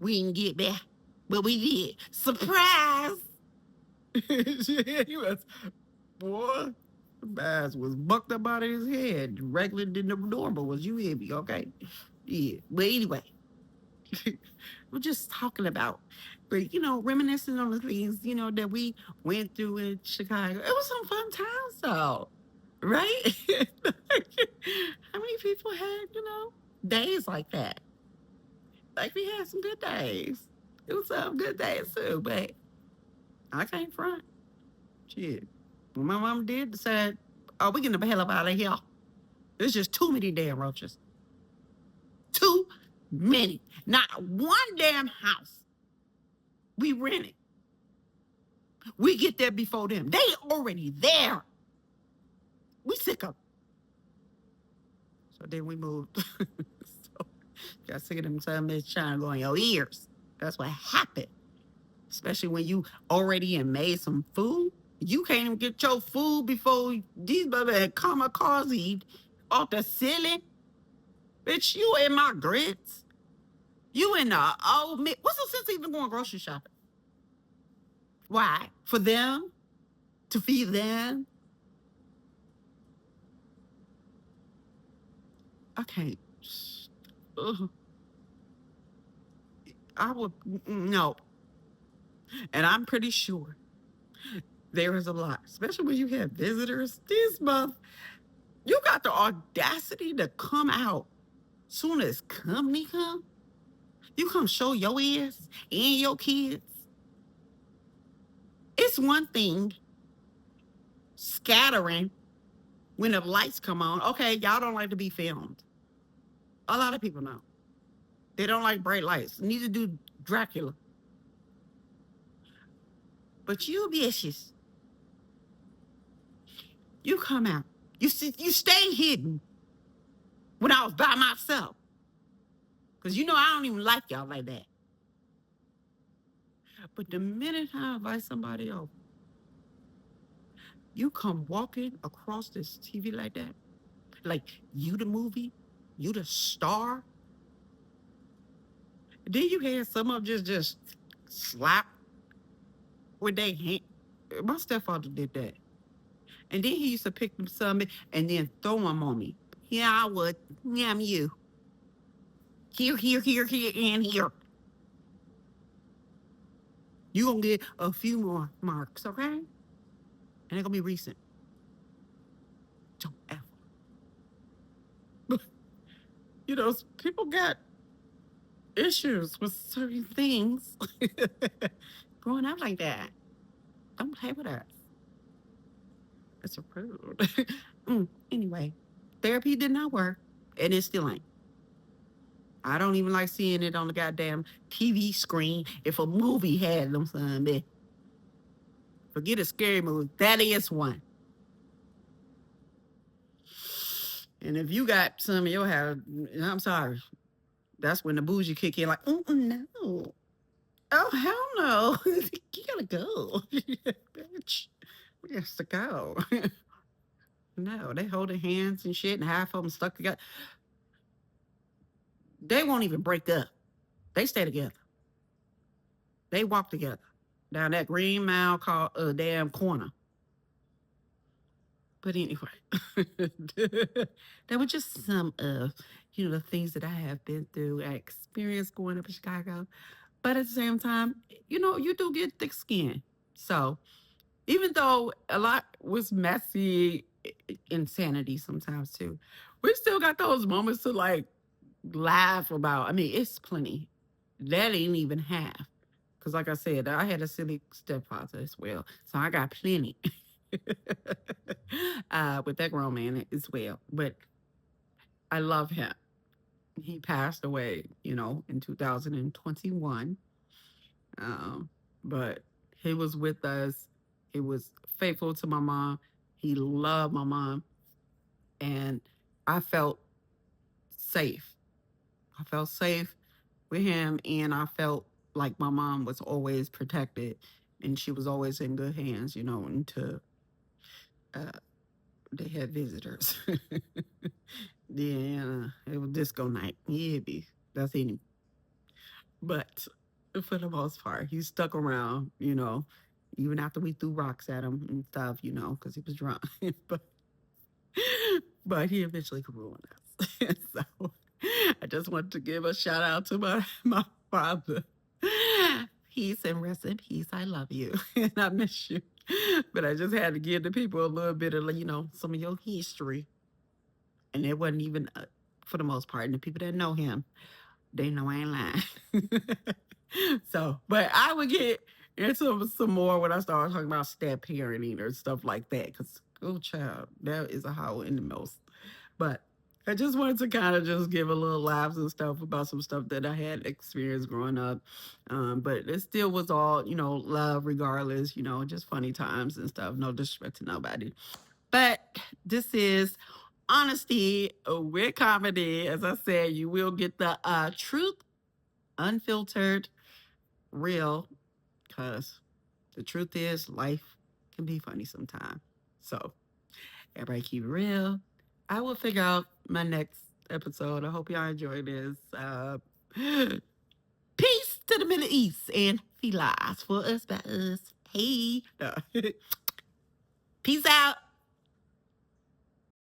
we didn't get back. But we did. Surprise! He was, boy, Bass was bucked up out of his head. Regular than the normal was you hear me, okay? Yeah. But anyway, we're just talking about, but reminiscing on the things, that we went through in Chicago. It was some fun times though. Right? How many people had, days like that? Like we had some good days. It was some good days too, but I can't front. Shit. When my mom did decide, oh, we getting the hell up out of here. There's just too many damn roaches. Too many. Not one damn house. We rented. We get there before them. They already there. We sick of. So then we moved. So got sick of them some trying to go in your ears. That's what happened. Especially when you already had made some food. You can't even get your food before these baby had kamikaze off the ceiling. Bitch, you in my grits. You in the old mix. What's the sense of even going grocery shopping? Why? For them? To feed them? I can't. Ugh. I would, no. And I'm pretty sure there is a lot, especially when you have visitors this month. You got the audacity to come out soon as company come. You come show your ass and your kids. It's one thing scattering when the lights come on. Okay, y'all don't like to be filmed. A lot of people know. They don't like bright lights. Neither do Dracula. But you bitches, you come out. You stay hidden when I was by myself. Because I don't even like y'all like that. But the minute I invite somebody over, you come walking across this TV like that. Like you the movie, you the star. Then you had some of them just slap with their hand. My stepfather did that. And then he used to pick them some and then throw them on me. Yeah, I would. Yeah, I'm you. Here, here, here, here, and here. You gonna get a few more marks, okay? And they're gonna be recent. Don't ever. People got issues with certain things. Growing up like that. Don't play with us. It's rude. Anyway, therapy did not work, and it still ain't. I don't even like seeing it on the goddamn TV screen. If a movie had them, son, forget a scary movie. That is one. And if you got some in your house, I'm sorry. That's when the bougie kick in, like, no. Oh, hell no. You gotta go. Bitch. We has to go. No, they holding hands and shit, and half of them stuck together. They won't even break up. They stay together. They walk together down that green mile called a damn corner. But anyway, that were just some of the things that I have been through. I experienced growing up in Chicago, but at the same time, you do get thick skin. So even though a lot was messy, insanity sometimes too, we still got those moments to like laugh about. I mean, it's plenty. That ain't even half. Because, like I said, I had a silly stepfather as well. So I got plenty with that grown man as well. But I love him. He passed away, in 2021. Um, but he was with us. He was faithful to my mom. He loved my mom. And I felt safe. I felt safe with him. And I felt like my mom was always protected and she was always in good hands, until uh, they had visitors. Yeah, it was disco night. Yeah, be that's any. But for the most part, he stuck around, even after we threw rocks at him and stuff, because he was drunk. but but he eventually grew on us. So I just want to give a shout out to my father. Peace and rest in peace. I love you and I miss you. But I just had to give the people a little bit of, some of your history. And it wasn't even, for the most part, and the people that know him, they know I ain't lying. So, but I would get into some more when I started talking about step parenting or stuff like that. Because, oh, child, that is a howl in the most. But I just wanted to kind of just give a little laughs and stuff about some stuff that I had experienced growing up. But it still was all, love regardless, just funny times and stuff. No disrespect to nobody. But this is honesty with comedy. As I said, you will get the truth, unfiltered, real, because the truth is life can be funny sometimes. So everybody keep it real. I will figure out my next episode. I hope y'all enjoy this. Peace to the Middle East and felines for us by us. Hey. Peace out.